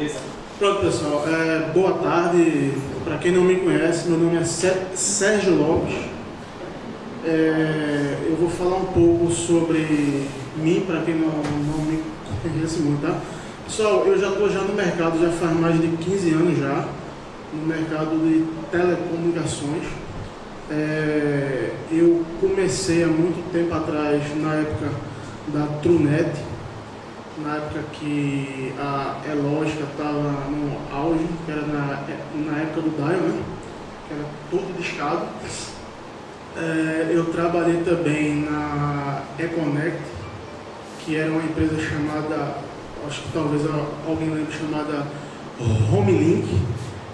beleza? Pronto, pessoal. Boa tarde. Para quem não me conhece, meu nome é Sérgio Lopes. Eu vou falar um pouco sobre mim, para quem não me conhece muito, tá? Pessoal, eu já estou no mercado, já faz mais de 15 anos já, no mercado de telecomunicações. Eu comecei há muito tempo atrás, na época da TruNet, na época que a Elógica estava no auge, que era na época do Dial, né? Que era todo discado. Eu trabalhei também na Econnect, que era uma empresa chamada, acho que talvez alguém lembre, chamada Homelink.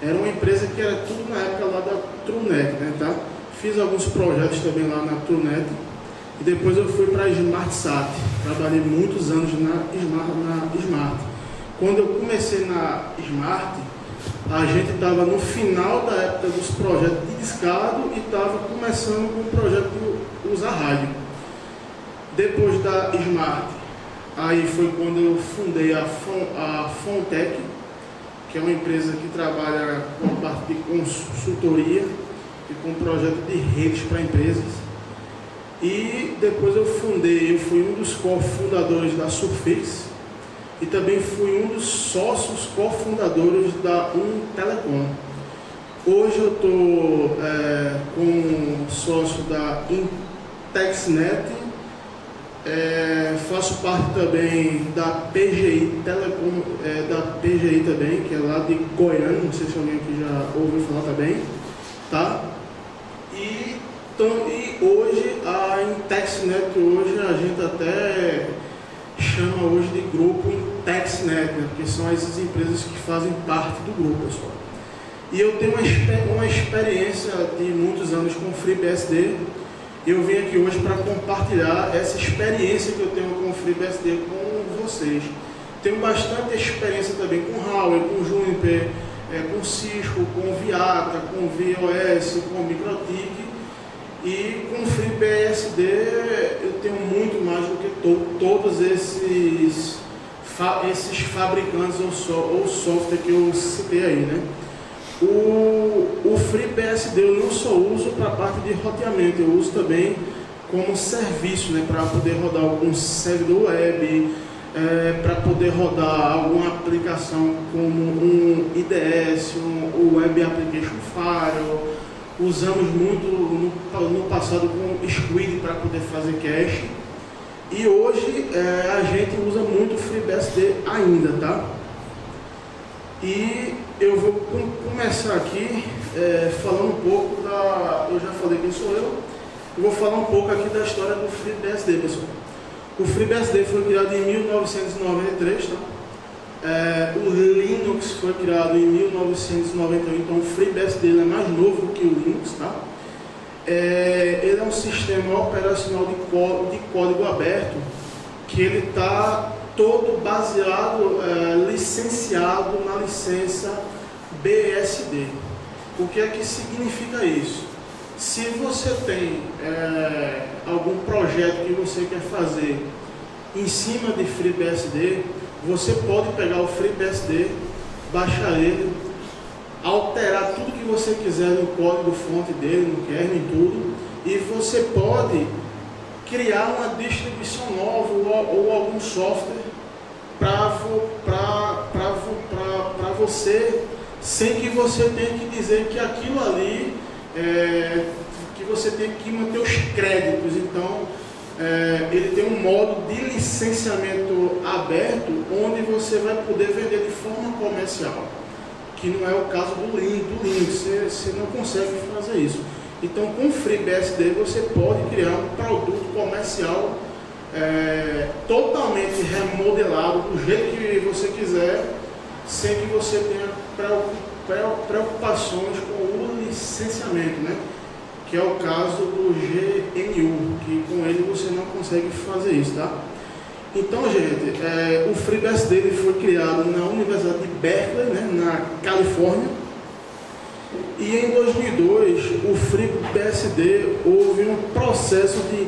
Era uma empresa que era tudo na época lá da TruNet, né, tá? Fiz alguns projetos também lá na TruNet. E depois eu fui para a SmartSat. Trabalhei muitos anos na Smart. Quando eu comecei na Smart, a gente estava no final da época dos projetos de discado e estava começando com o projeto de usar rádio. Depois da Smart, aí foi quando eu fundei a Fontec, que é uma empresa que trabalha com a parte de consultoria e com projeto de redes para empresas. E depois eu fui um dos cofundadores da Surfix e também fui um dos sócios cofundadores da Telecom. Hoje eu estou como sócio da Intexnet, faço parte também da PGI Telecom, da PGI também, que é lá de Goiânia, não sei se alguém aqui já ouviu falar também, tá? E hoje, a Intexnet, hoje a gente até chama hoje de grupo Intexnet, né? Porque são essas empresas que fazem parte do grupo, pessoal. E eu tenho uma experiência de muitos anos com FreeBSD. Eu vim aqui hoje para compartilhar essa experiência que eu tenho com o FreeBSD com vocês. Tenho bastante experiência também com Huawei, com Juniper, com Cisco, com Viata, com VOS, com MikroTik. E com o FreeBSD eu tenho muito mais do que todos esses fabricantes ou software que eu citei aí, né? O FreeBSD eu não só uso para a parte de roteamento, eu uso também como serviço, né? Para poder rodar algum servidor web, para poder rodar alguma aplicação como um IDS, um Web Application Firewall. Usamos muito no passado com Squid para poder fazer cache. E hoje a gente usa muito o FreeBSD ainda, tá? E eu vou começar aqui falando um pouco eu já falei quem sou eu vou falar um pouco aqui da história do FreeBSD, pessoal. O FreeBSD foi criado em 1993, tá? O Linux foi criado em 1991, então o FreeBSD é mais novo que o Linux, tá? Ele é um sistema operacional de código aberto, que ele está todo baseado, licenciado na licença BSD. O que é que significa isso? Se você tem algum projeto que você quer fazer em cima de FreeBSD, você pode pegar o FreeBSD, baixar ele, alterar tudo que você quiser no código-fonte dele, no kernel, em tudo, e você pode criar uma distribuição nova ou algum software para você, sem que você tenha que dizer que aquilo ali, que você tem que manter os créditos. Então, ele tem um modo de licenciamento aberto, onde você vai poder vender de forma comercial, que não é o caso do Linux, você não consegue fazer isso. Então, com o FreeBSD você pode criar um produto comercial totalmente remodelado, do jeito que você quiser, sem que você tenha preocupações com o licenciamento, né? Que é o caso do GNU, que com ele você não consegue fazer isso, tá? Então, gente, o FreeBSD ele foi criado na Universidade de Berkeley, né, na Califórnia, e em 2002 o FreeBSD houve um processo de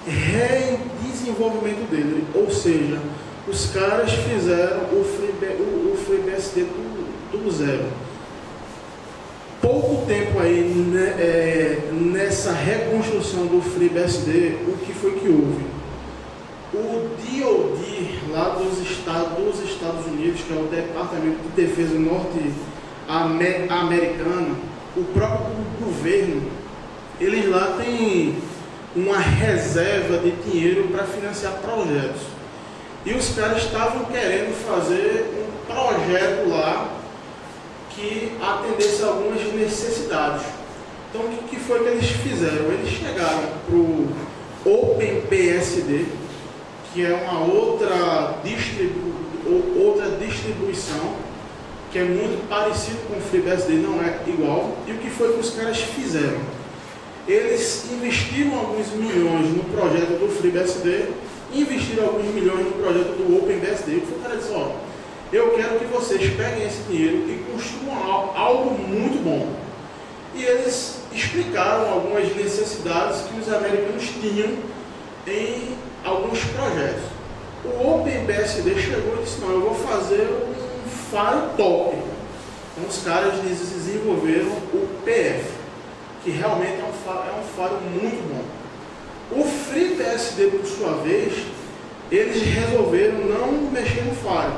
redesenvolvimento dele, ou seja, os caras fizeram o FreeBSD do zero. Pouco tempo aí, né, nessa reconstrução do FreeBSD, o que foi que houve? O DoD, lá dos Estados Unidos, que é o Departamento de Defesa norte-americano, o próprio governo, eles lá têm uma reserva de dinheiro para financiar projetos. E os caras estavam querendo fazer um projeto lá que atendesse a algumas necessidades. Então, o que foi que eles fizeram? Eles chegaram para o OpenBSD, que é uma outra distribuição, que é muito parecido com o FreeBSD, não é igual. E o que foi que os caras fizeram? Eles investiram alguns milhões no projeto do FreeBSD, investiram alguns milhões no projeto do OpenBSD. O cara disse, ó, eu quero que vocês peguem esse dinheiro e construam algo muito bom. E eles explicaram algumas necessidades que os americanos tinham em alguns projetos. O OpenBSD chegou e disse, não, eu vou fazer um file top. Então os caras desenvolveram o PF, que realmente é um file muito bom. O FreeBSD, por sua vez, eles resolveram não mexer no file,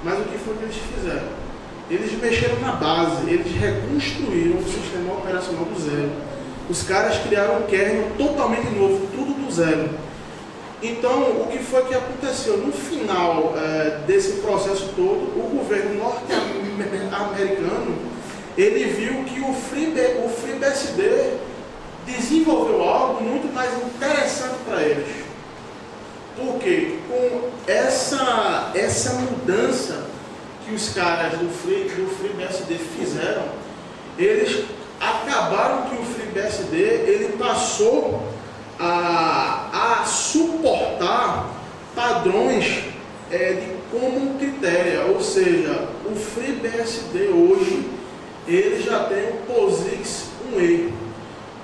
mas o que foi que eles fizeram? Eles mexeram na base, eles reconstruíram o sistema operacional do zero. Os caras criaram um kernel totalmente novo, tudo do zero. Então, o que foi que aconteceu? No final desse processo todo, o governo norte-americano, ele viu que o FreeBSD desenvolveu algo muito mais interessante para eles. Porque com essa mudança que os caras do FreeBSD fizeram, eles acabaram que o FreeBSD ele passou a suportar padrões de common critério, ou seja, o FreeBSD hoje ele já tem o POSIX 1E,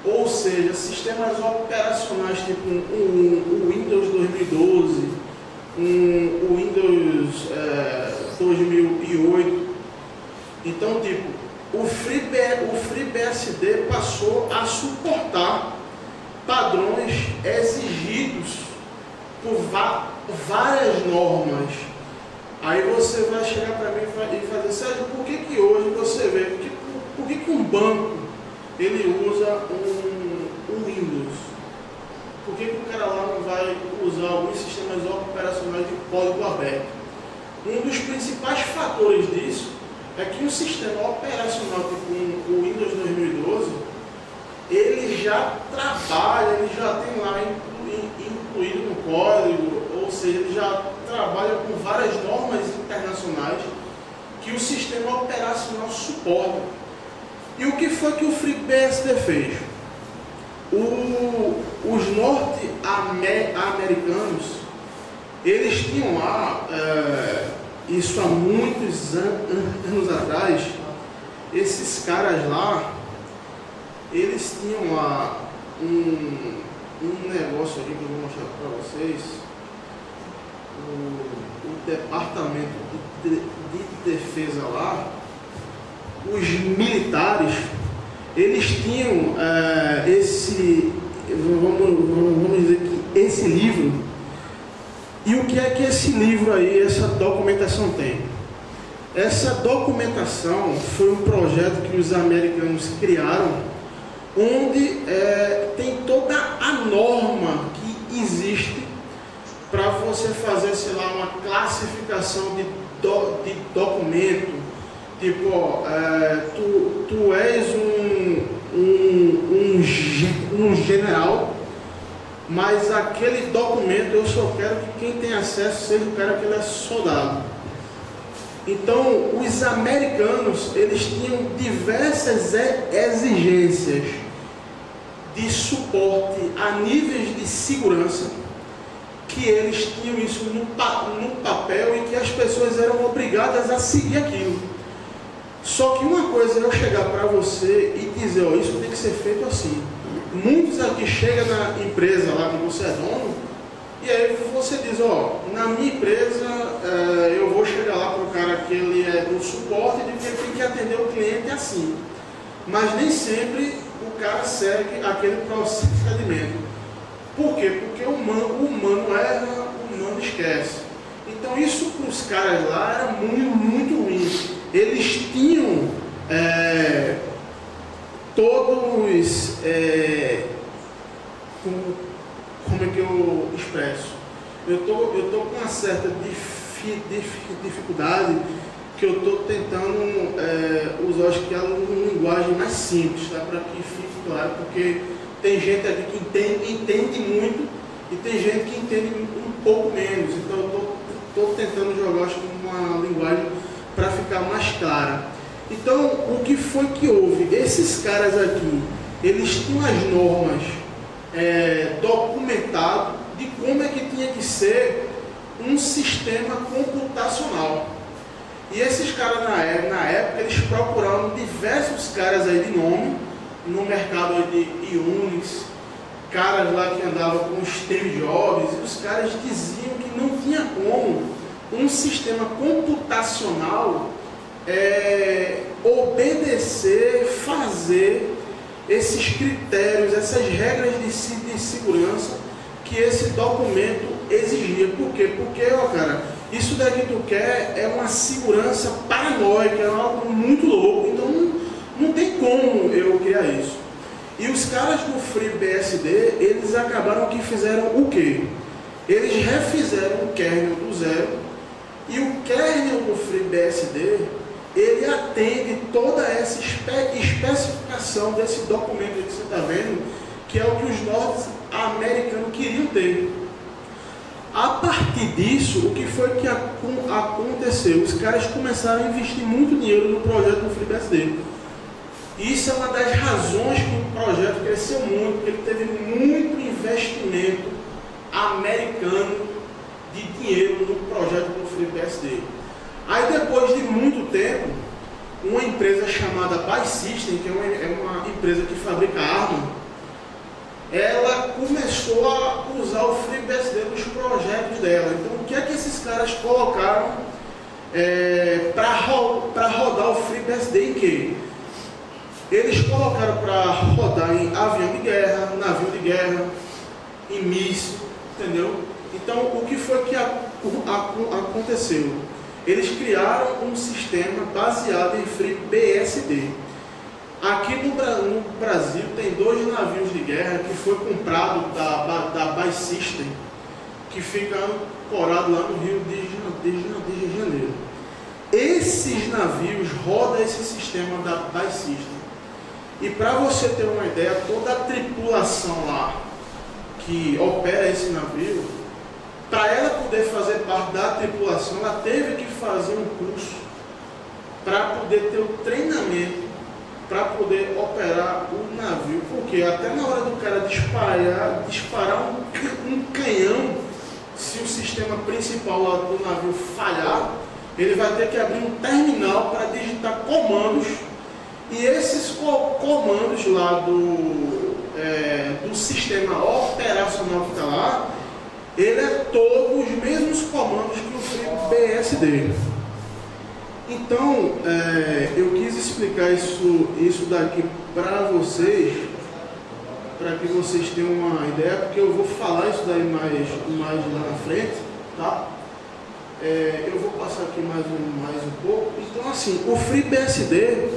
ou seja, sistemas operacionais tipo o Windows 2012, o Windows 2008. Então, tipo, o FreeBSD passou a suportar padrões exigidos por várias normas. Aí você vai chegar para mim e fazer, Sérgio, por que hoje você vê, por que um banco ele usa um Windows? Por que o cara lá não vai usar alguns sistemas operacionais de código aberto? Um dos principais fatores disso é que o sistema operacional tipo o Windows 2012, ele já trabalha, ele já tem lá incluído no código, ou seja, ele já trabalha com várias normas internacionais que o sistema operacional suporta. E o que foi que o FreeBSD fez? Os norte-americanos, eles tinham lá, isso há muitos anos atrás, esses caras lá, eles tinham lá um negócio aqui que eu vou mostrar para vocês. O departamento de defesa lá, os militares, eles tinham vamos dizer que esse livro. E o que é que esse livro aí, essa documentação tem? Essa documentação foi um projeto que os americanos criaram, onde tem toda a norma que existe para você fazer, sei lá, uma classificação de documento. Tipo, ó, tu és um general, mas aquele documento eu só quero que quem tem acesso seja o cara que ele é soldado. Então, os americanos, eles tinham diversas exigências de suporte a níveis de segurança, que eles tinham isso no papel e que as pessoas eram obrigadas a seguir aquilo. Só que uma coisa é eu chegar para você e dizer, ó, isso tem que ser feito assim. Muitos aqui chegam na empresa lá que você é dono E aí você diz, ó, na minha empresa eu vou chegar lá para o cara que ele é do suporte e dizer que ele tem que atender o cliente assim. Mas nem sempre o cara segue aquele processo de atendimento. Por quê? Porque o humano erra, o humano esquece. Então isso para os caras lá era muito, muito ruim. Eles tinham todos... como é que eu expresso? Eu tô com uma certa dificuldade que eu estou tentando usar, acho que é uma linguagem mais simples, tá? Para que fique claro, porque tem gente aqui que entende muito e tem gente que entende um pouco menos. Então eu estou tentando jogar, acho que uma linguagem para ficar mais clara. Então, o que foi que houve? Esses caras aqui, eles tinham as normas documentado de como é que tinha que ser um sistema computacional. E esses caras na época eles procuraram diversos caras aí de nome no mercado aí de Unix, caras lá que andavam com Steve Jobs, e os caras diziam que não tinha como um sistema computacional obedecer, fazer esses critérios, essas regras de segurança que esse documento exigia. Por quê? Porque, ó, cara, isso daqui que tu quer é uma segurança paranoica, é algo muito louco, então não tem como eu criar isso. E os caras do FreeBSD, eles acabaram que fizeram o quê? Eles refizeram o kernel do zero, e o kernel do FreeBSD, ele atende toda essa especificação desse documento que você está vendo, que é o que os norte-americanos queriam ter. A partir disso, o que foi que aconteceu? Os caras começaram a investir muito dinheiro no projeto do FreeBSD. Isso é uma das razões que o projeto cresceu muito, porque ele teve muito investimento americano de dinheiro no projeto do FreeBSD. Aí depois de muito tempo, uma empresa chamada Buy System, que é uma empresa que fabrica arma, ela começou a usar o FreeBSD nos projetos dela. Então o que é que esses caras colocaram para rodar o FreeBSD em quê? Eles colocaram para rodar em avião de guerra, navio de guerra, em míssil, entendeu? Então o que foi que aconteceu? Eles criaram um sistema baseado em FreeBSD. Aqui no Brasil tem 2 navios de guerra que foi comprado da Buy System, que fica ancorado lá no Rio de Janeiro. Esses navios rodam esse sistema da Buy System. E para você ter uma ideia, toda a tripulação lá que opera esse navio, para ela poder fazer parte da tripulação, ela teve que fazer um curso para poder ter o treinamento, para poder operar o navio. Porque até na hora do cara disparar um canhão, se o sistema principal lá do navio falhar, ele vai ter que abrir um terminal para digitar comandos. E esses comandos lá do sistema operacional que está lá, ele é todos os mesmos comandos que o FreeBSD. Então, eu quis explicar isso daqui para vocês, para que vocês tenham uma ideia, porque eu vou falar isso daí mais lá na frente, tá? Eu vou passar aqui mais um pouco. Então, assim, o FreeBSD,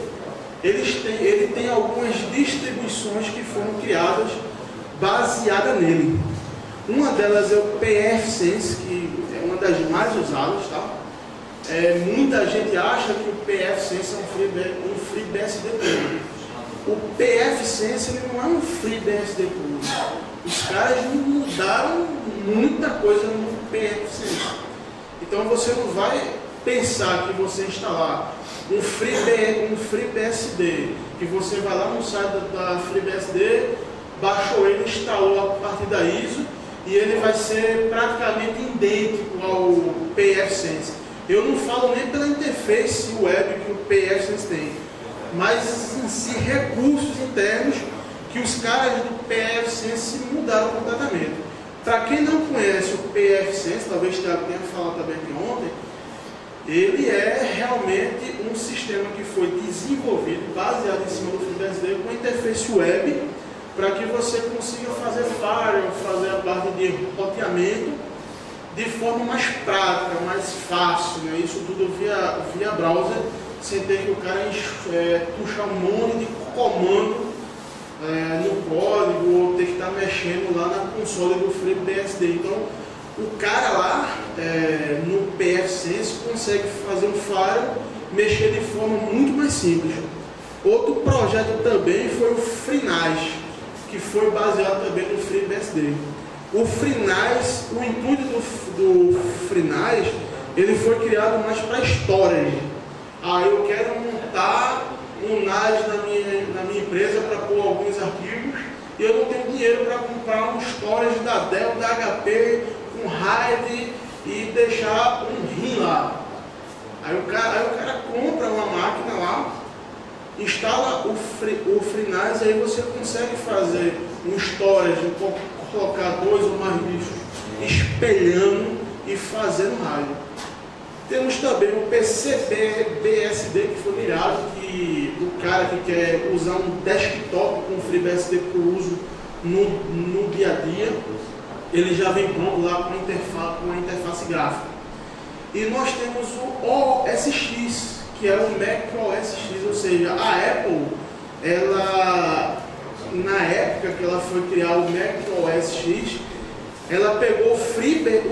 ele tem algumas distribuições que foram criadas baseadas nele. Uma delas é o pfSense, que é uma das mais usadas, tá? Muita gente acha que o pfSense é um FreeBSD puro. O pfSense ele não é um FreeBSD puro. Os caras mudaram muita coisa no pfSense. Então você não vai pensar que você instalar um FreeBSD, que você vai lá no site da FreeBSD, baixou ele, instalou a partir da ISO, e ele vai ser praticamente idêntico ao pfSense. Eu não falo nem pela interface web que o pfSense tem, mas em si recursos internos que os caras do pfSense mudaram completamente. Para quem não conhece o pfSense, talvez tenha falado também de ontem, ele é realmente um sistema que foi desenvolvido, baseado em cima do FreeBSD, com interface web, para que você consiga fazer firewall, fazer a parte de roteamento de forma mais prática, mais fácil, né? Isso tudo via browser, sem ter que o cara puxar um monte de comando no código, ou ter que estar mexendo lá na console do FreeBSD. Então, o cara lá no pfSense consegue fazer um firewall, mexer de forma muito mais simples. Outro projeto também foi o FreeNAS, que foi baseado também no FreeBSD. O FreeNAS, o intuito do FreeNAS, ele foi criado mais para storage. Eu quero montar um NAS na minha empresa para pôr alguns arquivos e eu não tenho dinheiro para comprar um storage da Dell, da HP, um RAID e deixar um RIM lá. Aí o cara compra uma máquina lá, instala o FreeNAS, aí você consegue fazer um storage, colocar 2 ou mais discos espelhando e fazendo RAID. Temos também o PCBSD, que foi criado, que o cara que quer usar um desktop com FreeBSD para o uso no dia a dia, ele já vem pronto lá com uma interface gráfica. E nós temos o OS X, que é o Mac OS X, ou seja, a Apple, ela, na época que ela foi criar o Mac OS X, ela pegou o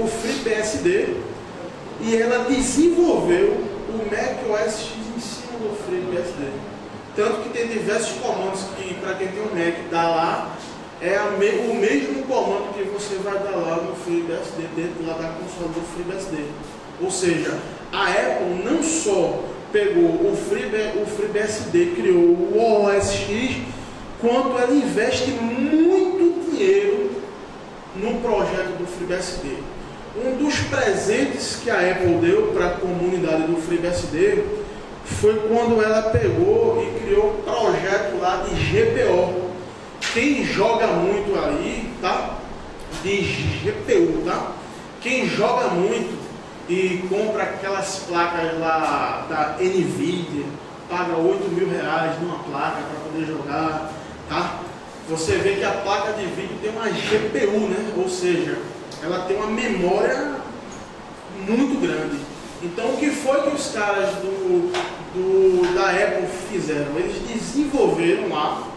FreeBSD e ela desenvolveu o Mac OS X em cima do FreeBSD. Tanto que tem diversos comandos que, para quem tem um Mac, dá lá, o mesmo comando que você vai dar lá no FreeBSD, dentro lá da console do FreeBSD. Ou seja, a Apple não só pegou o FreeBSD, criou o OS X, quanto ela investe muito dinheiro no projeto do FreeBSD. Um dos presentes que a Apple deu para a comunidade do FreeBSD foi quando ela pegou e criou o projeto lá de GPO. Quem joga muito aí, tá? De GPU, tá? Quem joga muito e compra aquelas placas lá da NVIDIA, paga R$8.000 numa placa para poder jogar, tá? Você vê que a placa de vídeo tem uma GPU, né? Ou seja, ela tem uma memória muito grande. Então, o que foi que os caras da Apple fizeram? Eles desenvolveram lá,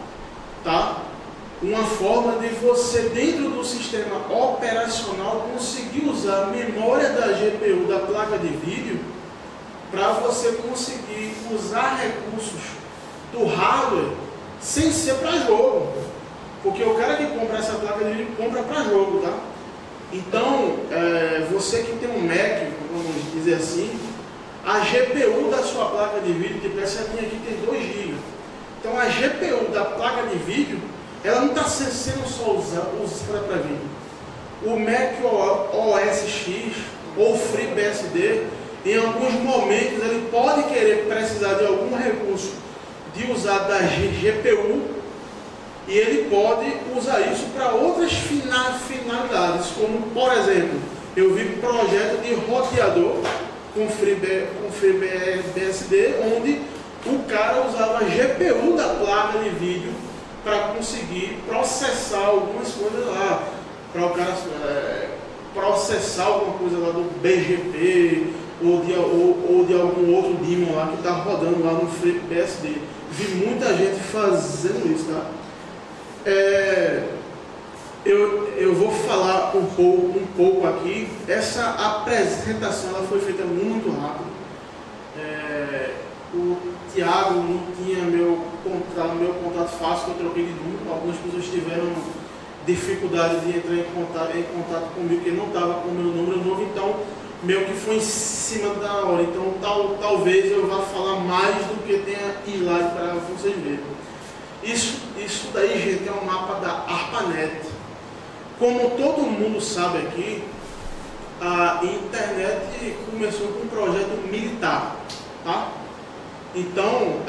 tá? Uma forma de você, dentro do sistema operacional, conseguir usar a memória da GPU, da placa de vídeo, para você conseguir usar recursos do hardware sem ser para jogo. Porque o cara que compra essa placa de vídeo compra para jogo, tá? Então, você que tem um Mac, vamos dizer assim, a GPU da sua placa de vídeo, tipo essa minha aqui tem 2 GB. Então, a GPU da placa de vídeo, ela não está sendo só usada para vídeo. O Mac OS X ou FreeBSD, em alguns momentos, ele pode querer precisar de algum recurso de usar da GPU, e ele pode usar isso para outras finalidades, como, por exemplo, eu vi projeto de roteador com FreeBSD, onde o cara usava a GPU da placa de vídeo para conseguir processar algumas coisas lá, para o cara processar alguma coisa lá do BGP ou de algum outro daemon lá que está rodando lá no FreeBSD. Vi muita gente fazendo isso, tá? Eu vou falar um pouco aqui. Essa apresentação ela foi feita muito rápido. O Thiago não tinha meu contato fácil, que eu troquei de número. Algumas pessoas tiveram dificuldade de entrar em contato comigo, porque não estava com o meu número novo, então meio que foi em cima da hora. Então talvez eu vá falar mais do que tenha slide para vocês verem. Isso daí, gente, é um mapa da ARPANET. Como todo mundo sabe aqui, a internet começou com um projeto militar, tá? Então,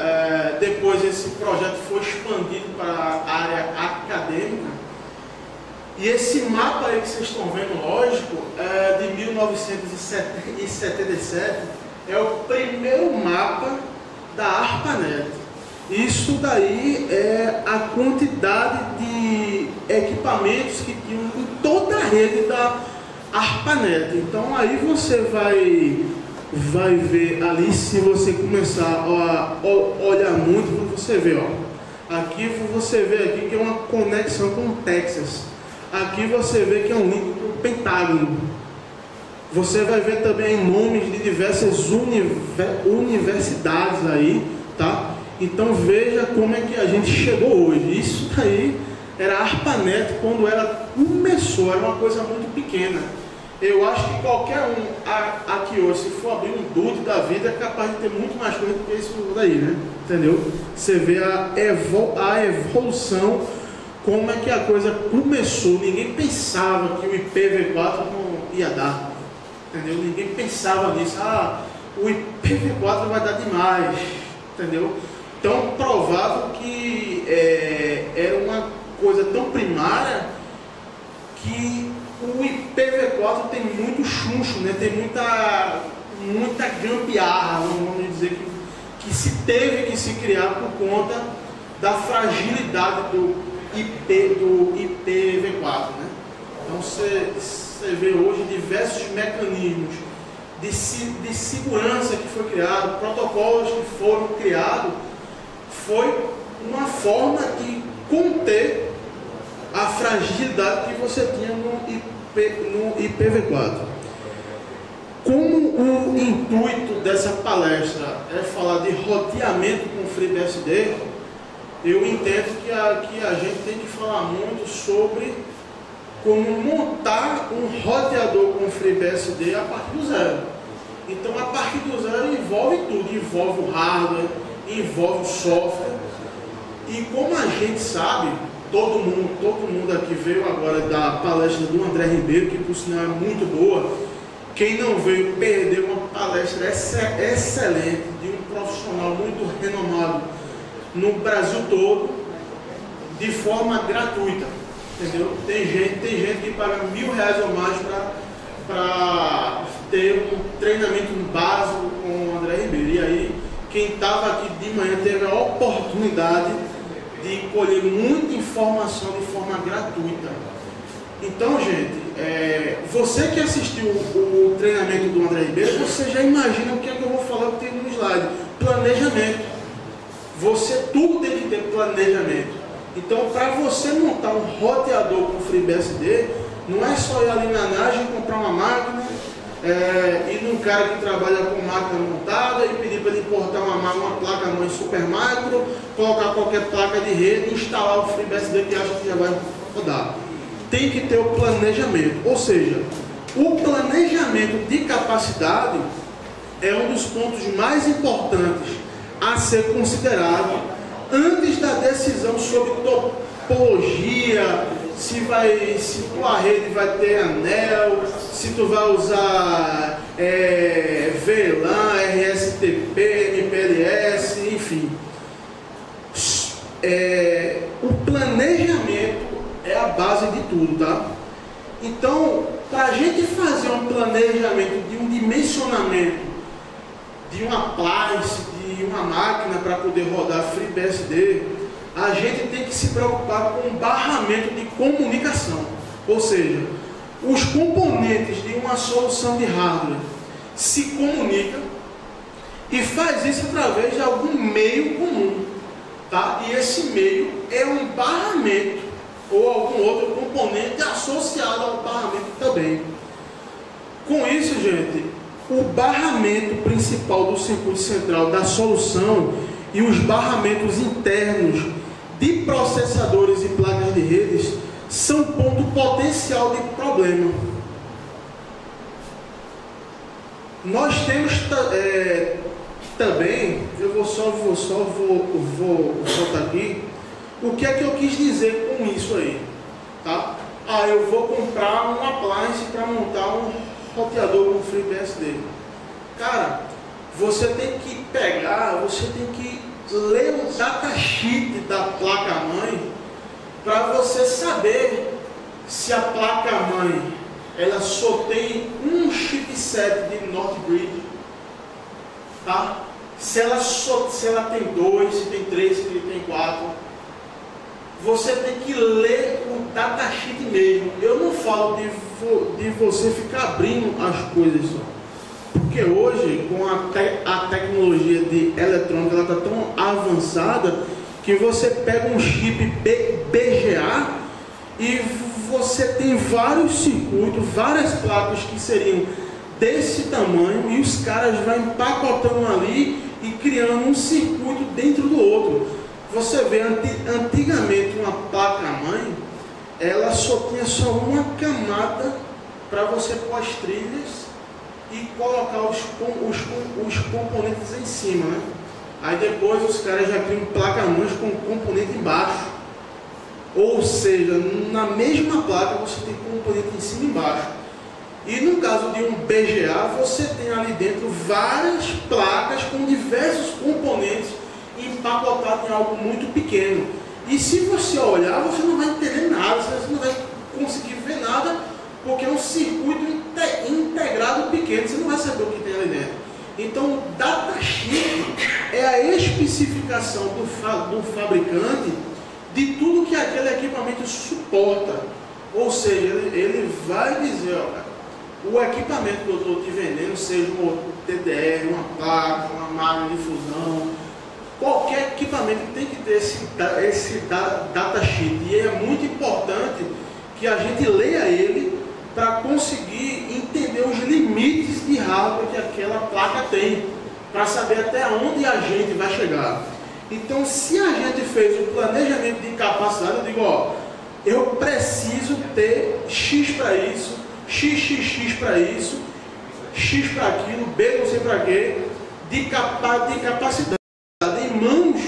depois esse projeto foi expandido para a área acadêmica E esse mapa aí que vocês estão vendo, lógico, é de 1977, é o primeiro mapa da ARPANET. Isso daí é a quantidade de equipamentos que tinham em toda a rede da ARPANET. Então aí você vai ver ali, se você começar a olhar muito, você vê, ó. Aqui você vê aqui que é uma conexão com o Texas. Aqui você vê que é um link para o Pentágono. Você vai ver também nomes de diversas universidades aí, tá? Então veja como é que a gente chegou hoje. Isso daí era a ARPANET quando ela começou, era uma coisa muito pequena. Eu acho que qualquer um aqui hoje, se for abrir um duto da vida, é capaz de ter muito mais coisa do que isso daí, né? Entendeu? Você vê a evolução, como é que a coisa começou. Ninguém pensava que o IPv4 não ia dar, entendeu? Ninguém pensava nisso. O IPv4 vai dar demais, entendeu? Tão provável que era uma coisa tão primária que o IPv4 tem muito chuncho, né? Tem muita gambiarra, vamos dizer, que se teve que se criar por conta da fragilidade do IPv4, né? Então você vê hoje diversos mecanismos de segurança que foi criado, protocolos que foram criados, foi uma forma de conter a fragilidade que você tinha no IPv4. Como o intuito dessa palestra é falar de roteamento com FreeBSD, eu entendo que aqui a gente tem que falar muito sobre como montar um roteador com FreeBSD a partir do zero. Então, a partir do zero envolve tudo, envolve o hardware, envolve o software. E como a gente sabe, todo mundo aqui veio agora da palestra do André Ribeiro, que por sinal é muito boa. Quem não veio perdeu uma palestra excelente de um profissional muito renomado no Brasil todo, de forma gratuita, entendeu? Tem gente que paga R$1.000 ou mais para ter um treinamento básico com o André Ribeiro. E aí, quem estava aqui de manhã teve a oportunidade de colher muita informação de forma gratuita. Então, gente, você que assistiu o treinamento do André Ribeiro, você já imagina o que é que eu vou falar que tem no slide. Planejamento. Tudo tem que ter planejamento. Então, para você montar um roteador com FreeBSD, não é só ir ali na NAS e comprar uma máquina, ir num cara que trabalha com máquina montada e pedir para ele importar uma placa-mãe Supermicro, colocar qualquer placa de rede e instalar o FreeBSD que acha que já vai rodar. Tem que ter o planejamento, ou seja, o planejamento de capacidade é um dos pontos mais importantes a ser considerado antes da decisão sobre topologia, se tua rede vai ter anel, se tu vai usar VLAN, RSTP, MPLS, enfim. O planejamento é a base de tudo, tá? Então, para a gente fazer um planejamento de um dimensionamento de uma place, de uma máquina para poder rodar FreeBSD, a gente tem que se preocupar com o barramento de comunicação. Ou seja, os componentes de uma solução de hardware se comunicam e faz isso através de algum meio comum, tá? E esse meio é um barramento ou algum outro componente associado ao barramento também. Com isso, gente, o barramento principal do circuito central da solução e os barramentos internos de processadores e placas de redes são ponto potencial de problema. Nós temos também, eu vou soltar aqui, o que é que eu quis dizer com isso aí, tá? Eu vou comprar um appliance para montar um roteador com FreeBSD. Cara, você tem que ler o datasheet da placa-mãe para você saber se a placa-mãe ela só tem um chipset de Northbridge, tá? Se ela tem 2, se tem 3, se tem 4, você tem que ler o datasheet mesmo. Eu não falo de você ficar abrindo as coisas só, porque hoje com a tecnologia de eletrônica ela está tão avançada que você pega um chip BGA e você tem vários circuitos, várias placas que seriam desse tamanho e os caras vão empacotando ali e criando um circuito dentro do outro. Você vê, antigamente uma placa-mãe, ela só tinha só uma camada para você pôr as trilhas e colocar os componentes em cima, né? Aí depois os caras já criam placa-mães com componente embaixo. Ou seja, na mesma placa você tem componente em cima e embaixo. E no caso de um BGA, você tem ali dentro várias placas com diversos componentes empacotados em algo muito pequeno. E se você olhar, você não vai entender nada, você não vai conseguir ver nada, porque é um circuito integrado pequeno, você não vai saber o que tem ali dentro. Então, o datasheet é a especificação do fabricante de tudo que aquele equipamento suporta. Ou seja, ele vai dizer, ó, o equipamento que eu estou te vendendo, seja um TDR, uma placa, uma máquina de fusão, qualquer equipamento tem que ter esse datasheet. E é muito importante que a gente leia ele para conseguir entender os limites de hardware que aquela placa tem, para saber até onde a gente vai chegar. Então, se a gente fez o planejamento de capacidade, eu digo, ó, eu preciso ter X para isso, XXX para isso, X para aquilo, B não sei para quê, de capacidade em mãos,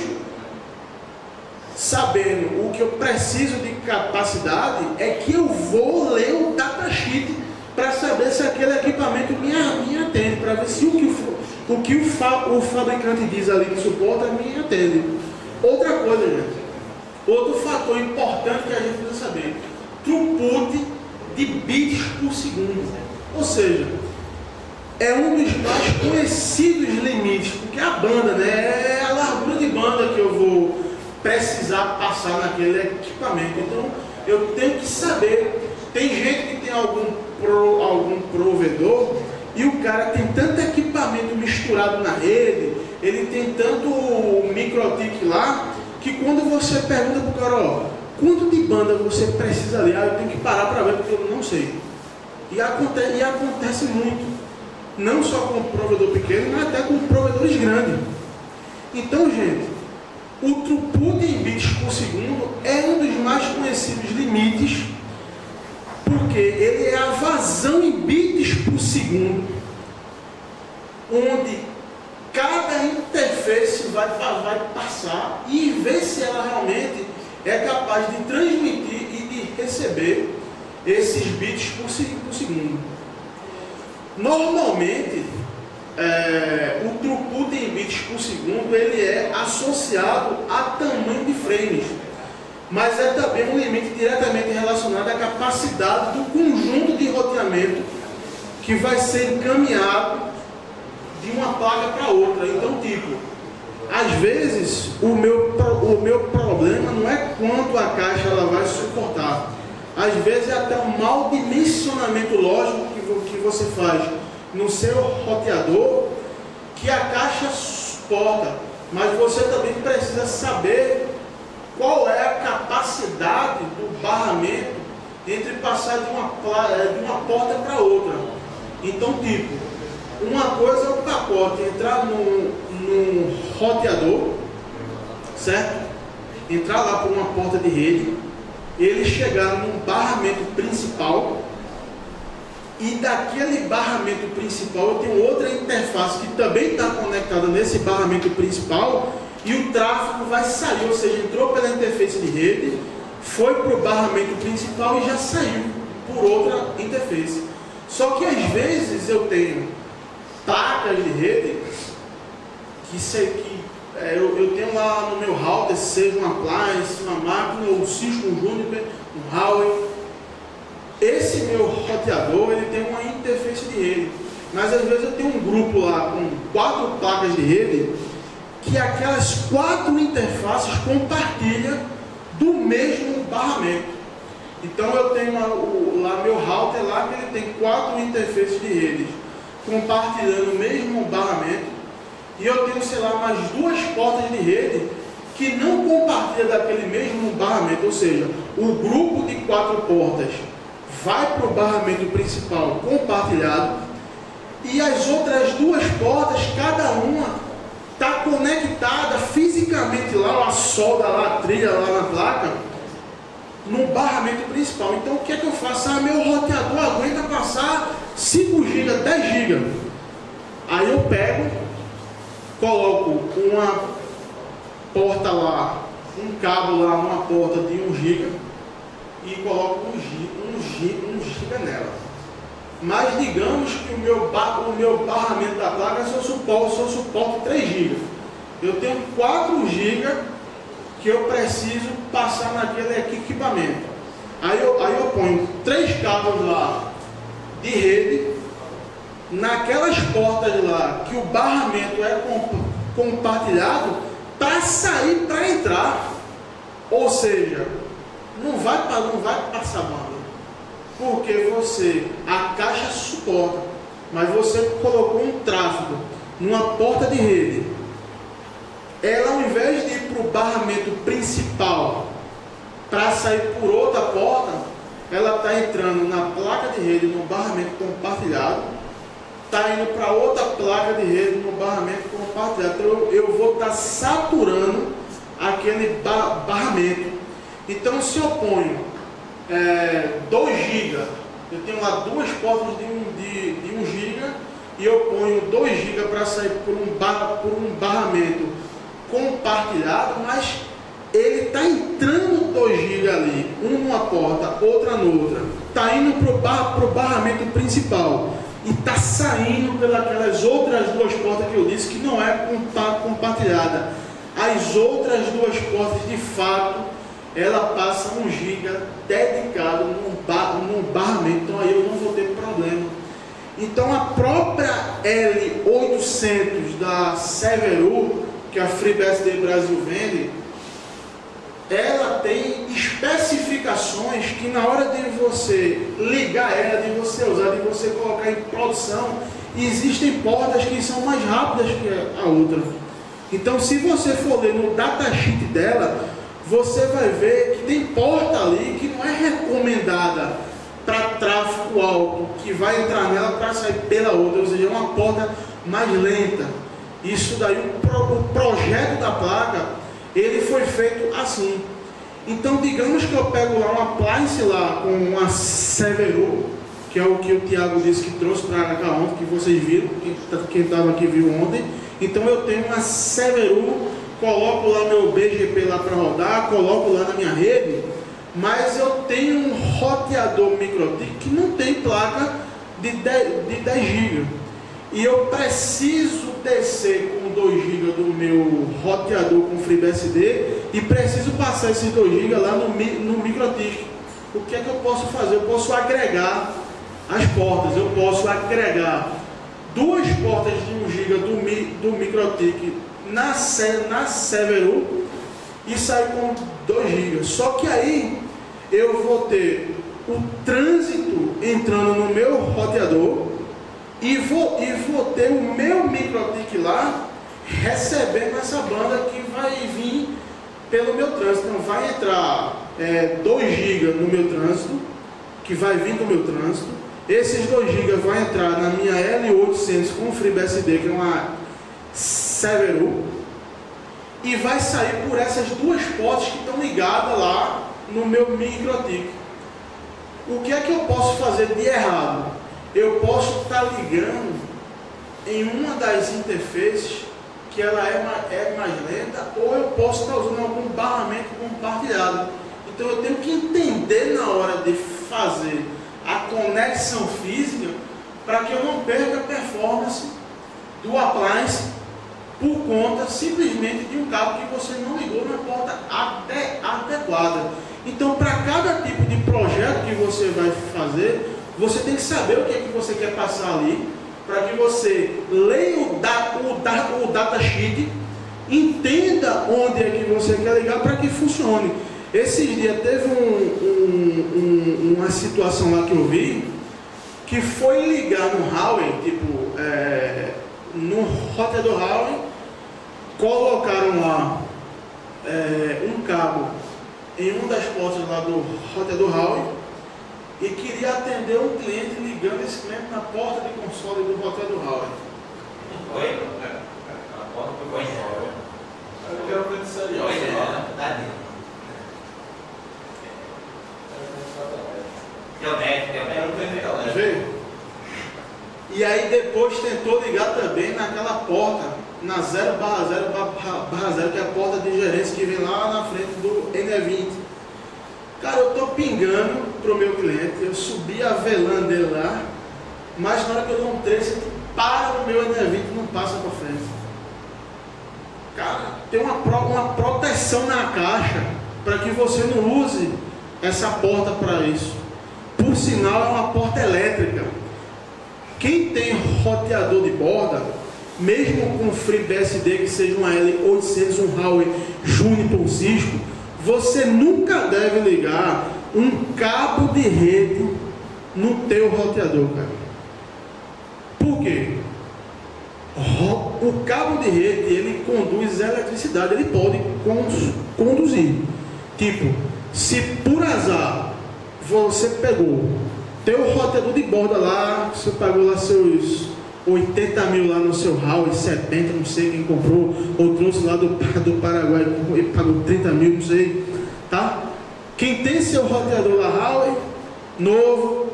sabendo o que eu preciso de capacidade, é que eu vou ler o datasheet para saber se aquele equipamento me atende, para ver se o que o fabricante diz ali que suporta me atende. Outra coisa, gente, outro fator importante que a gente precisa saber: throughput de bits por segundo. Ou seja, é um dos mais conhecidos limites, porque a banda, né, é a largura de banda que eu vou precisar passar naquele equipamento. Então eu tenho que saber. Tem gente que tem algum provedor e o cara tem tanto equipamento misturado na rede, ele tem tanto microtik lá, que quando você pergunta para o cara, ó, quanto de banda você precisa ali, eu tenho que parar para ver, porque eu não sei. E acontece muito, não só com provedor pequeno, mas até com provedores grandes. Então, gente, o throughput em bits por segundo é um dos mais conhecidos limites, porque ele é a vazão em bits por segundo, onde cada interface vai passar e ver se ela realmente é capaz de transmitir e de receber esses bits por segundo. Normalmente, o throughput em bits por segundo ele é associado a tamanho de frames, mas é também um limite diretamente relacionado à capacidade do conjunto de roteamento que vai ser encaminhado de uma placa para outra. Então, tipo, às vezes o meu problema não é quanto a caixa ela vai suportar. Às vezes é até um mau dimensionamento lógico que você faz no seu roteador, que a caixa suporta, mas você também precisa saber qual é a capacidade do barramento entre passar de uma porta para outra. Então, tipo, uma coisa é o pacote entrar no roteador, certo? Entrar lá por uma porta de rede, ele chegar num barramento principal, e daquele barramento principal eu tenho outra interface que também está conectada nesse barramento principal, e o tráfego vai sair, ou seja, entrou pela interface de rede, foi para o barramento principal e já saiu por outra interface. Só que às vezes eu tenho placas de rede eu tenho lá no meu router, seja uma appliance, uma máquina, ou um Cisco, um Juniper, um Huawei, esse meu roteador, ele tem uma interface de rede, mas às vezes eu tenho um grupo lá com 4 placas de rede, que aquelas 4 interfaces compartilham do mesmo barramento. Então eu tenho lá meu router lá, que ele tem 4 interfaces de redes compartilhando o mesmo barramento, e eu tenho, sei lá, mais 2 portas de rede que não compartilham daquele mesmo barramento, ou seja, o grupo de 4 portas vai para o barramento principal compartilhado, e as outras 2 portas, cada uma está conectada fisicamente lá, uma solda lá, a trilha lá na placa, no barramento principal. Então o que é que eu faço? Meu roteador aguenta passar 5 GB, 10 GB. Aí eu pego, coloco uma porta lá, um cabo lá, uma porta de 1 GB, e coloco 1 GB nela. Mas digamos que o meu barramento da placa só suporta 3 GB. Eu tenho 4 GB que eu preciso passar naquele equipamento. Aí eu ponho 3 cabos lá de rede, naquelas portas lá que o barramento é compartilhado, para sair, para entrar. Ou seja, não vai passar banda, porque a caixa suporta, mas você colocou um tráfego numa porta de rede. Ela, ao invés de ir para o barramento principal para sair por outra porta, ela está entrando na placa de rede no barramento compartilhado, está indo para outra placa de rede no barramento compartilhado. Então eu vou estar saturando aquele barramento. Então se eu ponho 2 GB, eu tenho lá 2 portas de 1 GB, e eu ponho 2 GB para sair por um barramento compartilhado, mas ele está entrando 2 GB ali, um numa porta, outra noutra, está indo para o barramento principal e está saindo pelas outras 2 portas que eu disse que não é compartilhada. As outras 2 portas, de fato, ela passa 1 GB dedicado num barramento, então aí eu não vou ter problema. Então a própria L800 da Severu, que a FreeBSD Brasil vende, ela tem especificações que na hora de você ligar ela, de você usar, de você colocar em produção, existem portas que são mais rápidas que a outra. Então se você for ler no datasheet dela, você vai ver que tem porta ali que não é recomendada para tráfego alto, que vai entrar nela para sair pela outra, ou seja, é uma porta mais lenta. Isso daí, o projeto da placa, ele foi feito assim. Então digamos que eu pego lá uma appliance lá com uma Severu, que é o que o Thiago disse que trouxe para cá ontem, que vocês viram, quem estava aqui viu ontem. Então eu tenho uma Severu, coloco lá meu BGP lá para rodar, coloco lá na minha rede, mas eu tenho um roteador MikroTik que não tem placa de 10 GB. E eu preciso descer com 2 GB do meu roteador com FreeBSD e preciso passar esses 2 GB lá no MikroTik. O que é que eu posso fazer? Eu posso agregar as portas. Eu posso agregar 2 portas de 1 GB do MikroTik na Severu e sair com 2 GB. Só que aí eu vou ter o trânsito entrando no meu roteador e vou ter o meu MikroTik lá recebendo essa banda que vai vir pelo meu trânsito. Então vai entrar 2 GB no meu trânsito, que vai vir do meu trânsito. Esses 2 GB vai entrar na minha L800 com FreeBSD, que é uma Severu, e vai sair por essas 2 portas que estão ligadas lá no meu MikroTik. O que é que eu posso fazer de errado? Eu posso estar ligando em uma das interfaces que ela é mais lenta, ou eu posso estar usando algum barramento compartilhado. Então eu tenho que entender na hora de fazer a conexão física para que eu não perca a performance do appliance por conta simplesmente de um cabo que você não ligou na porta adequada. Então, para cada tipo de projeto que você vai fazer, você tem que saber o que é que você quer passar ali, para que você leia o datasheet, entenda onde é que você quer ligar para que funcione. Esses dias teve uma situação lá que eu vi, que foi ligar no Huawei, tipo, no router do Huawei, colocaram lá um cabo em uma das portas lá do router do Huawei e queria atender um cliente ligando esse cliente na porta de console do router do Huawei. Oi? A porta do console. Eu quero ver isso aí. Veio. E aí depois tentou ligar também naquela porta, na 0/0/0, que é a porta de gerência que vem lá na frente do NE20. Cara, eu tô pingando pro meu cliente, eu subi a VLAN dele lá, mas na hora que eu dou um trace, ele para no meu NE20 e não passa pra frente. Cara, tem uma proteção na caixa para que você não use essa porta para isso. Por sinal, é uma porta elétrica. Quem tem roteador de borda, mesmo com FreeBSD, que seja uma L800, um Huawei Juniper, um Cisco, você nunca deve ligar um cabo de rede no teu roteador, cara. Por quê? O cabo de rede, ele conduz eletricidade, ele pode conduzir. Tipo, se por azar você pegou teu roteador de borda lá, você pagou lá seus 80 mil lá no seu Huawei, 70, não sei quem comprou, ou trouxe lá do Paraguai e pagou 30 mil, não sei, tá? Quem tem seu roteador lá Huawei, novo,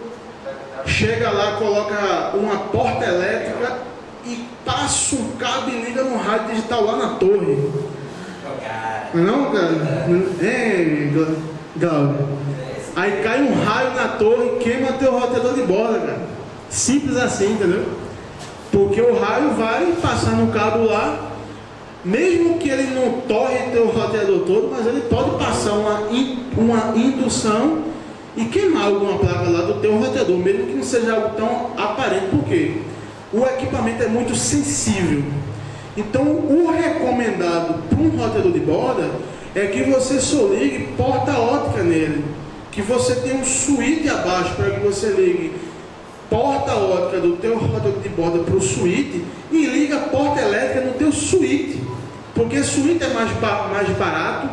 chega lá, coloca uma porta elétrica e passa um cabo e liga no rádio digital lá na torre. Não, cara? Glauber. Aí cai um raio na torre e queima teu roteador de borda, cara. Simples assim, entendeu? Porque o raio vai passar no cabo lá, mesmo que ele não torre teu roteador todo, mas ele pode passar uma indução e queimar alguma placa lá do teu roteador, mesmo que não seja algo tão aparente. Por quê? O equipamento é muito sensível. Então, o recomendado para um roteador de borda é que você só ligue porta ótica nele, que você tenha um switch abaixo para que você ligue porta ótica do teu roteador de borda para o switch e liga a porta elétrica no teu switch, porque switch é mais barato,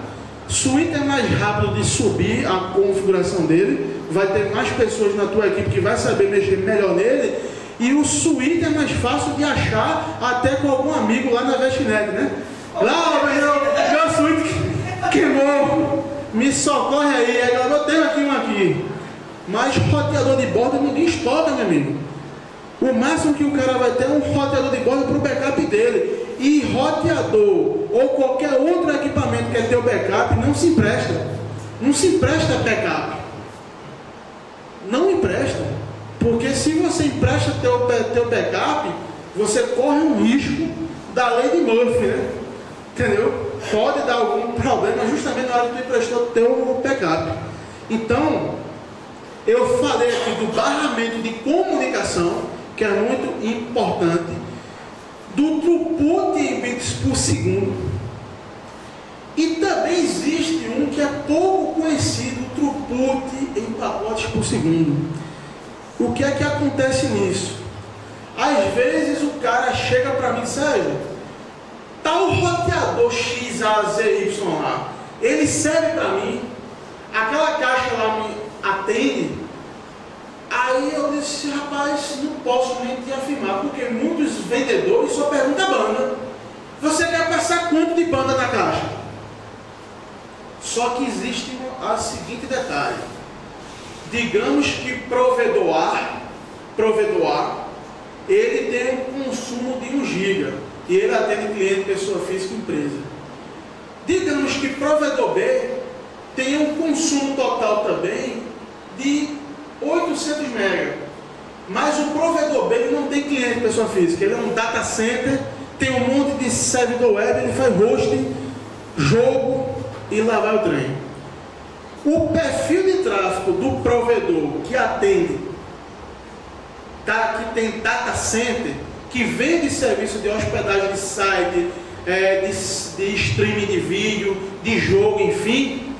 switch é mais rápido de subir a configuração dele, vai ter mais pessoas na tua equipe que vai saber mexer melhor nele, e o switch é mais fácil de achar até com algum amigo lá na Vestnet, né? Lá, meu switch queimou, me socorre aí, agora eu tenho aqui um aqui. Mas roteador de borda ninguém estoca, meu amigo. O máximo que o cara vai ter é um roteador de borda para o backup dele. E roteador ou qualquer outro equipamento que é teu backup não se empresta. Não se empresta backup. Não empresta. Porque se você empresta teu backup, você corre um risco da lei de Murphy, né? Entendeu? Pode dar algum problema justamente na hora que tu emprestou teu backup. Então, eu falei aqui do barramento de comunicação, que é muito importante, do throughput em bits por segundo, e também existe um que é pouco conhecido, throughput em pacotes por segundo. O que é que acontece nisso? Às vezes o cara chega para mim, Sérgio, tal roteador XAZY lá, ele serve para mim, aquela caixa lá me atende. Aí eu disse, rapaz, não posso nem te afirmar, porque muitos vendedores só perguntam a banda. Você quer passar quanto de banda na caixa? Só que existe o seguinte detalhe. Digamos que provedor A, ele tem um consumo de 1 GB e ele atende cliente, pessoa física, empresa. Digamos que provedor B tem um consumo total também de 800 MB. Mas o provedor B ele não tem cliente, pessoa física, ele é um data center, tem um monte de servidor web, ele faz hosting, jogo e lá vai o trem. O perfil de tráfego do provedor que atende, que tem data center, que vende serviço de hospedagem de site, de streaming de vídeo, de jogo, enfim,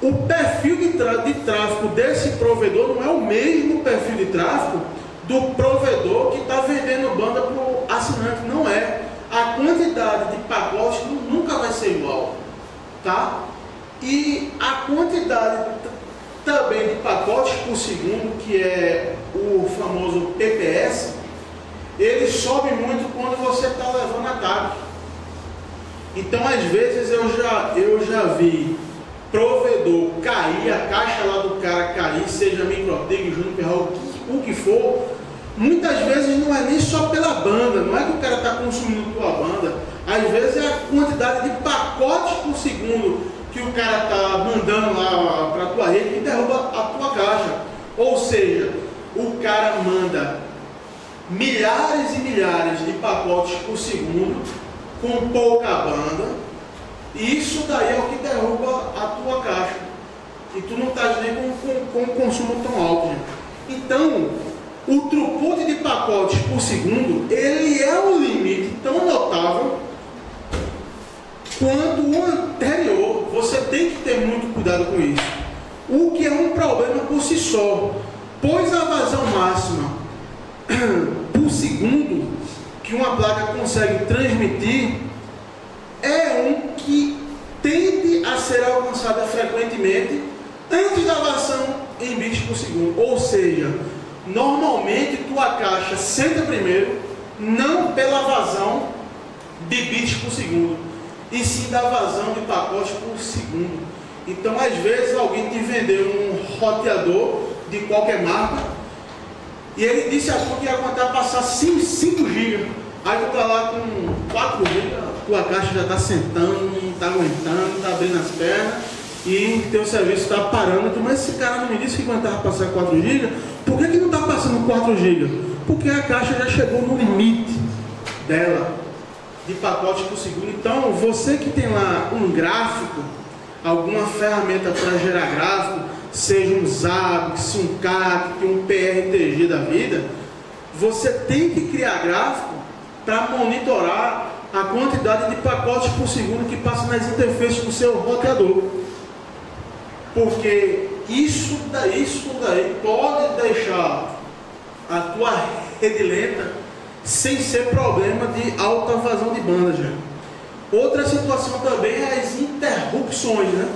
o perfil de tráfego desse provedor não é o mesmo perfil de tráfego do provedor que está vendendo banda para o assinante, não é. A quantidade de pacotes nunca vai ser igual, tá? E a quantidade também de pacotes por segundo, que é o famoso PPS, ele sobe muito quando você está levando ataque. Então, às vezes, eu já vi provedor cair, a caixa lá do cara cair, seja MikroTik, Juniper, o que for. Muitas vezes não é nem só pela banda, não é que o cara está consumindo tua banda, às vezes é a quantidade de pacotes por segundo que o cara está mandando lá para a tua rede que derruba a tua caixa. Ou seja, o cara manda milhares e milhares de pacotes por segundo com pouca banda, e isso daí é o que derruba a tua caixa. E tu não estás nem com um consumo tão alto, gente. Então, o throughput de pacotes por segundo, ele é um limite tão notável quanto o anterior. Você tem que ter muito cuidado com isso, o que é um problema por si só, pois a vazão máxima por segundo que uma placa consegue transmitir é um que tende a ser alcançada frequentemente antes da vazão em bits por segundo. Ou seja, normalmente tua caixa senta primeiro, não pela vazão de bits por segundo, e sim da vazão de pacotes por segundo. Então, às vezes, alguém te vendeu um roteador de qualquer marca e ele disse a tu que ia aguentar passar 5 GB. Aí tu tá lá com 4 GB, tua caixa já está sentando, não está aguentando, está abrindo as pernas e teu serviço está parando. Mas esse cara não me disse que aguentava passar 4 GB, por que não está passando 4 GB? Porque a caixa já chegou no limite dela de pacotes por segundo. Então, você que tem lá um gráfico, alguma ferramenta para gerar gráfico, seja um Zabbix, um CAC, um PRTG da vida, você tem que criar gráfico para monitorar a quantidade de pacotes por segundo que passa nas interfaces do seu roteador. Porque isso daí pode deixar a tua rede lenta sem ser problema de alta vazão de banda, já. Outra situação também é as interrupções, né?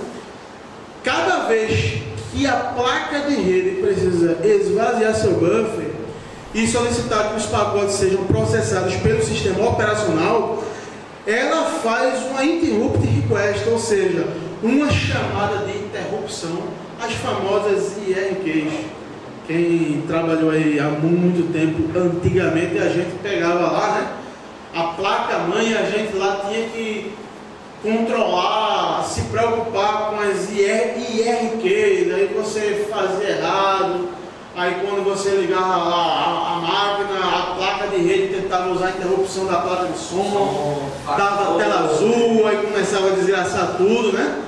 Cada vez que a placa de rede precisa esvaziar seu buffer e solicitar que os pacotes sejam processados pelo sistema operacional, ela faz uma interrupt request, ou seja, uma chamada de interrupção, as famosas IRQs. Quem trabalhou aí há muito tempo, antigamente a gente pegava lá, né? A placa-mãe, a gente lá tinha que controlar, se preocupar com as IRQs, aí você fazia errado, aí quando você ligava lá a máquina, a placa de rede tentava usar a interrupção da placa de som, dava tela azul, aí começava a desgraçar tudo, né?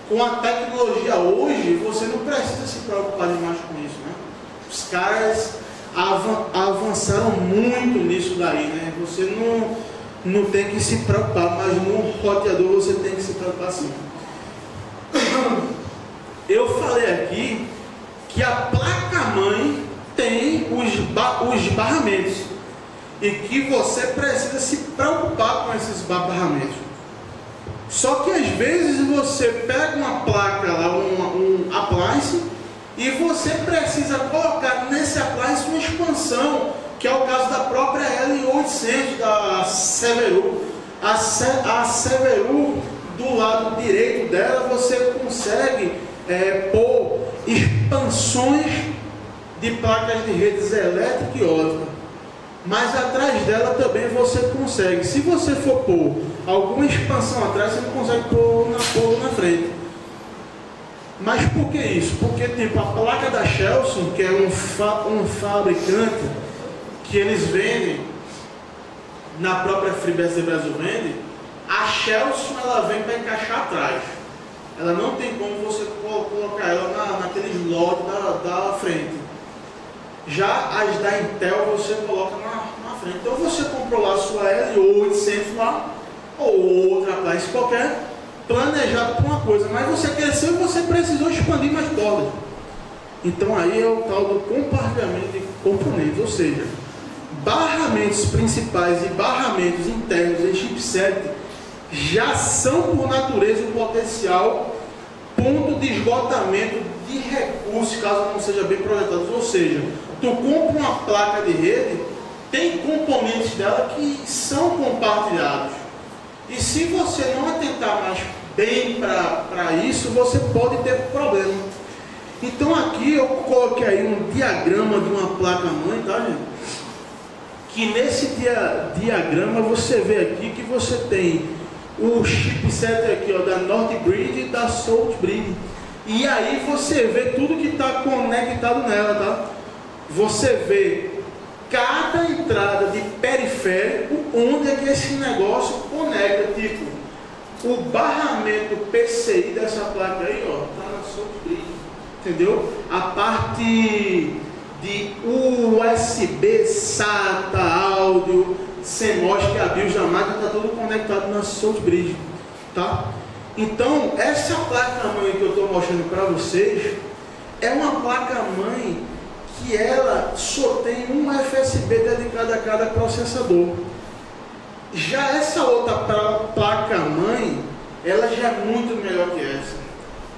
Com a tecnologia hoje, você não precisa se preocupar demais com isso, né? Os caras avançaram muito nisso daí, né? Você não tem que se preocupar, mas no roteador você tem que se preocupar sim. Eu falei aqui que a placa-mãe tem os barramentos e que você precisa se preocupar com esses barramentos. Só que às vezes você pega uma placa lá, um appliance, e você precisa colocar nesse appliance uma expansão, que é o caso da própria L800 da Severu. A Severu, do lado direito dela, você consegue pôr expansões de placas de redes elétrica e ótica. Mas atrás dela também você consegue. Se você for pôr alguma expansão atrás, você não consegue pôr na frente. Mas por que isso? Porque tipo, a placa da Chelson, que é um fabricante que eles vendem, na própria FreeBSD Brasil vende, a Chelson ela vem para encaixar atrás. ela não tem como você colocar ela naquele slot da frente. Já as da Intel você coloca na frente. Então você comprou lá a sua L800 lá, ou outra appliance qualquer, planejado para uma coisa, mas você cresceu e você precisou expandir mais bordas. Então aí é o tal do compartilhamento de componentes, ou seja, barramentos principais e barramentos internos em chipset já são por natureza um potencial ponto de esgotamento de recursos, caso não seja bem projetado. Ou seja, tu compra uma placa de rede, tem componentes dela que são compartilhados. E se você não atentar mais bem para isso, você pode ter problema. Então aqui eu coloquei aí um diagrama de uma placa-mãe, tá, gente? Que nesse diagrama você vê aqui que você tem o chipset aqui, ó, da Northbridge e da Southbridge. E aí você vê tudo que está conectado nela, tá? Você vê cada entrada de periférico, onde é que esse negócio conecta, tipo, o barramento PCI dessa placa aí, ó, tá na Southbridge, entendeu? A parte de USB, SATA, áudio, CMOS, que a BIOS da máquina está tudo conectado na Southbridge, tá? Então, essa placa-mãe que eu estou mostrando para vocês é uma placa-mãe que ela só tem um FSB dedicado a cada processador. Já essa outra placa-mãe, ela já é muito melhor que essa.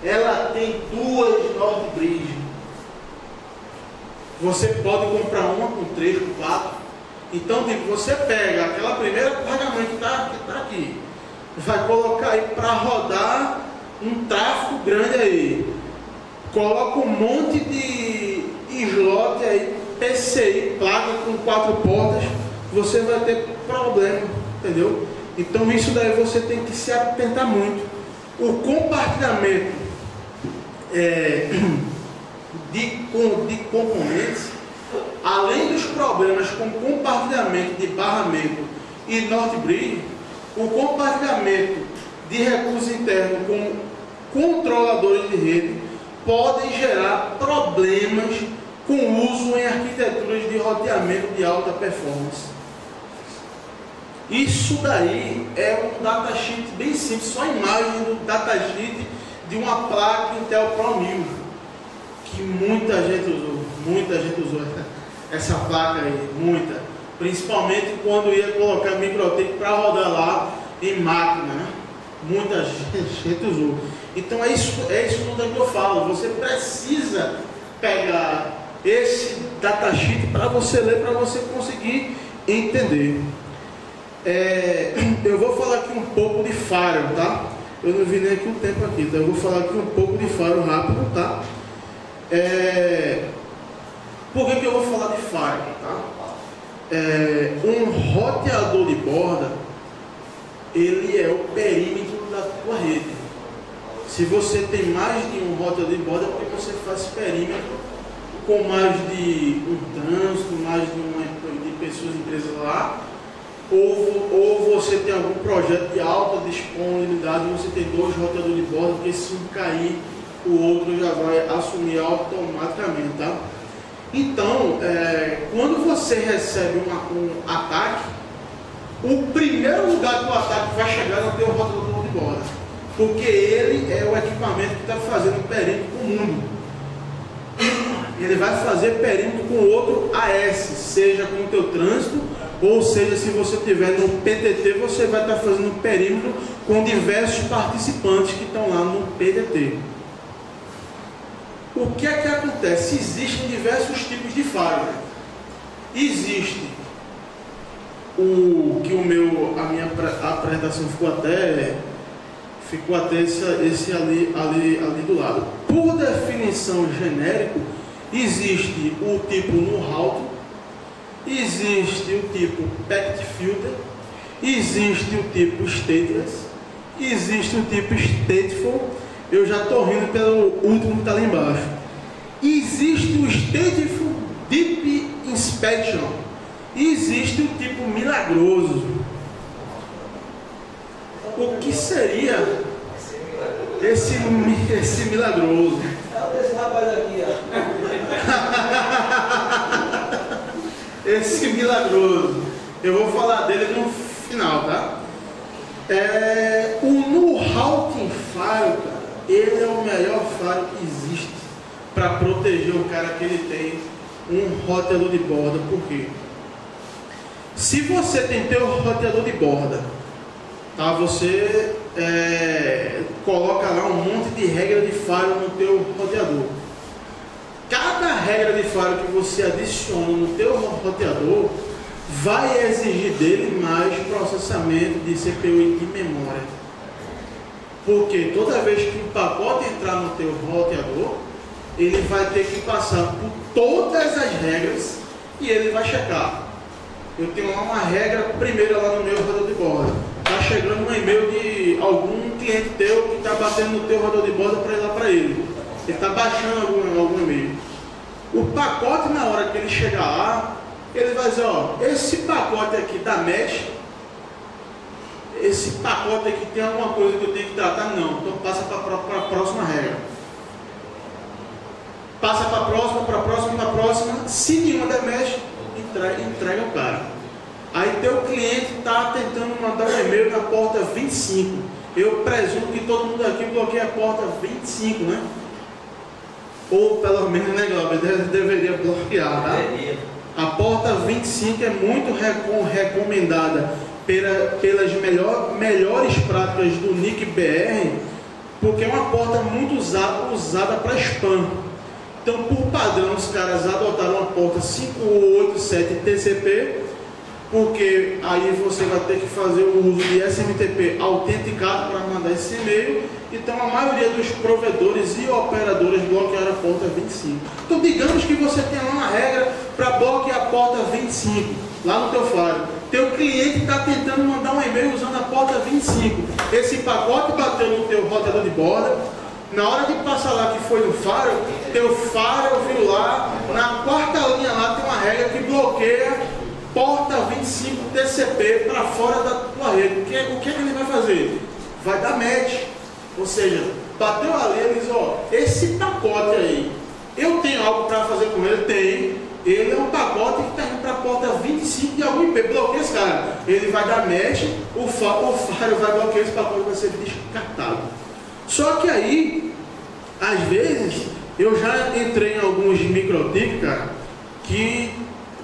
Ela tem duas Northbridge. Você pode comprar uma com 3, com 4. Então, tipo, você pega aquela primeira placa-mãe que está aqui, vai colocar aí para rodar um tráfego grande aí. Coloca um monte de slot aí, PCI, placa com 4 portas, você vai ter problema, entendeu? Então isso daí você tem que se atentar muito. O compartilhamento de componentes, além dos problemas com compartilhamento de barramento e Northbridge, o compartilhamento de recursos internos com controladores de rede podem gerar problemas com uso em arquiteturas de roteamento de alta performance. Isso daí é um datasheet bem simples, só a imagem do datasheet de uma placa Intel Pro 1000, que muita gente usou essa placa aí, muita. Principalmente quando ia colocar microtik para rodar lá em máquina, né? Muita gente usou. Então é isso tudo que eu falo. Você precisa pegar esse datasheet para você ler, para você conseguir entender. Eu vou falar aqui um pouco de Firewall, tá? Eu não vi nem aqui o tempo aqui, então eu vou falar aqui um pouco de Firewall rápido, tá? Por que eu vou falar de Firewall, tá? Um roteador de borda, ele é o perímetro da tua rede. Se você tem mais de um roteador de borda, é porque você faz perímetro com mais de um trânsito, mais de pessoas, empresas lá, ou você tem algum projeto de alta disponibilidade, você tem 2 roteadores de borda, porque se um cair, o outro já vai assumir automaticamente, tá? Então, quando você recebe um ataque, o primeiro lugar que o ataque vai chegar é no teu roteador de borda, porque ele é o equipamento que está fazendo perímetro com o mundo. Ele vai fazer perímetro com outro AS, seja com o teu trânsito, ou seja, se você estiver no PTT, você vai estar fazendo perímetro com diversos participantes que estão lá no PTT. O que é que acontece? Existem diversos tipos de firewall. Existe a minha apresentação ficou até esse ali do lado. Por definição genérico, existe o tipo no router, existe o tipo packet filter, existe o tipo stateless, existe o tipo stateful. Eu já estou rindo pelo último que está lá embaixo. Existe o stateful deep inspection, existe o tipo milagroso. O que seria esse milagroso. É o desse rapaz aqui, ó. Esse milagroso. Eu vou falar dele no final, tá? O No-Halting Faro, cara, ele é o melhor faro que existe para proteger o cara que ele tem um roteador de borda. Por quê? Se você tem teu roteador de borda, tá? Você coloca lá um monte de regra de faro no teu roteador. Cada regra de faro que você adiciona no teu roteador vai exigir dele mais processamento de CPU e de memória. Porque toda vez que o pacote entrar no teu roteador, ele vai ter que passar por todas as regras e ele vai checar. Eu tenho lá uma regra primeira lá no meu roteador de borda. Está chegando um e-mail de algum cliente teu que está batendo no teu roteador de borda para ir lá para ele. Ele está baixando algum e-mail. O pacote, na hora que ele chegar lá, ele vai dizer, ó, esse pacote aqui da mesh, esse pacote aqui tem alguma coisa que eu tenho que tratar? Não, então passa para a próxima regra. Passa para a próxima, se nenhuma der mesh, entrega o cara. Aí teu cliente está tentando mandar um e-mail na porta 25. Eu presumo que todo mundo aqui bloqueia a porta 25, né? Ou pelo menos, né, Glauber? Deveria bloquear, tá? A porta 25 é muito recomendada pelas melhores práticas do NIC-BR, porque é uma porta muito usada para spam. Então, por padrão, os caras adotaram a porta 587 TCP, porque aí você vai ter que fazer o uso de SMTP autenticado para mandar esse e-mail. Então, a maioria dos provedores e operadores bloquearam a porta 25. Então, digamos que você tem lá uma regra para bloquear a porta 25, lá no teu faro. Teu cliente está tentando mandar um e-mail usando a porta 25. Esse pacote bateu no teu roteador de borda. Na hora de passar lá que foi no faro, teu faro viu lá, na quarta linha lá tem uma regra que bloqueia porta 25 TCP para fora da tua rede. O que ele vai fazer? Vai dar match. Ou seja, bateu ali, ele diz, ó, esse pacote aí, eu tenho algo para fazer com ele? Tem. Ele é um pacote que está indo para a porta 25 de algum IP, bloqueia esse cara. Ele vai dar match, o faro vai bloquear esse pacote, vai ser descartado. Só que aí, às vezes, eu já entrei em alguns microtics, cara, que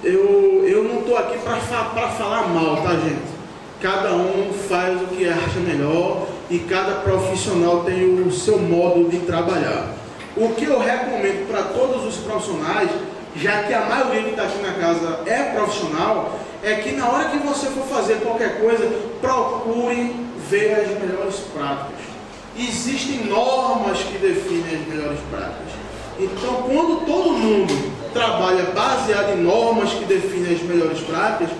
eu não estou aqui para falar mal, tá, gente? Cada um faz o que acha melhor e cada profissional tem o seu modo de trabalhar. O que eu recomendo para todos os profissionais, já que a maioria que está aqui na casa é profissional, é que na hora que você for fazer qualquer coisa, procure ver as melhores práticas. Existem normas que definem as melhores práticas. Então, quando todo mundo trabalha baseado em normas que definem as melhores práticas,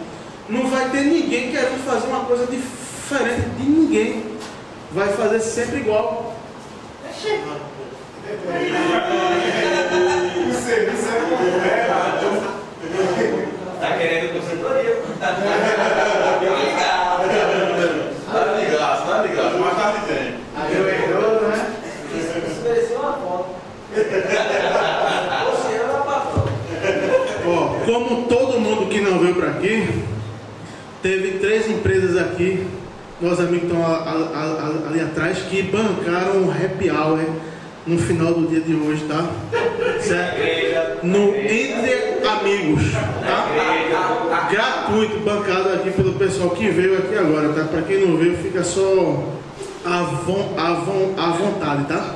não vai ter ninguém querendo fazer uma coisa diferente de ninguém. Vai fazer sempre igual. Tá querendo consultoria? Tá ligado, mais tarde tem. Aí eu errou, né? Isso mereceu uma foto. Você era uma patrão. Ó, como todo mundo que não veio para aqui, teve 3 empresas aqui, meus amigos estão ali atrás, que bancaram um happy hour no final do dia de hoje, tá? Certo? Entre amigos, tá? Gratuito, bancado aqui pelo pessoal que veio aqui agora, tá? Para quem não veio, fica só à vontade, tá?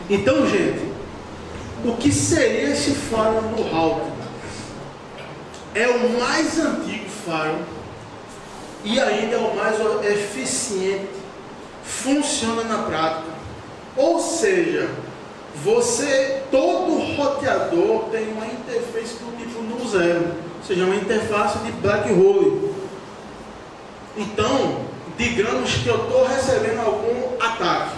Então, gente, o que seria esse faro no Halting? É o mais antigo faro e ainda é o mais eficiente, funciona na prática. Ou seja, todo roteador tem uma interface do tipo no zero, ou seja, uma interface de black hole. Então, digamos que eu estou recebendo algum ataque.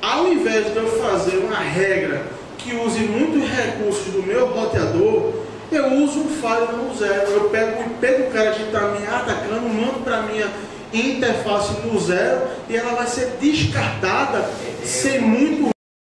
Ao invés de eu fazer uma regra que use muitos recursos do meu roteador, eu uso um faro no zero. Eu pego o IP do cara que está me atacando, mando para a minha interface no zero e ela vai ser descartada ser muito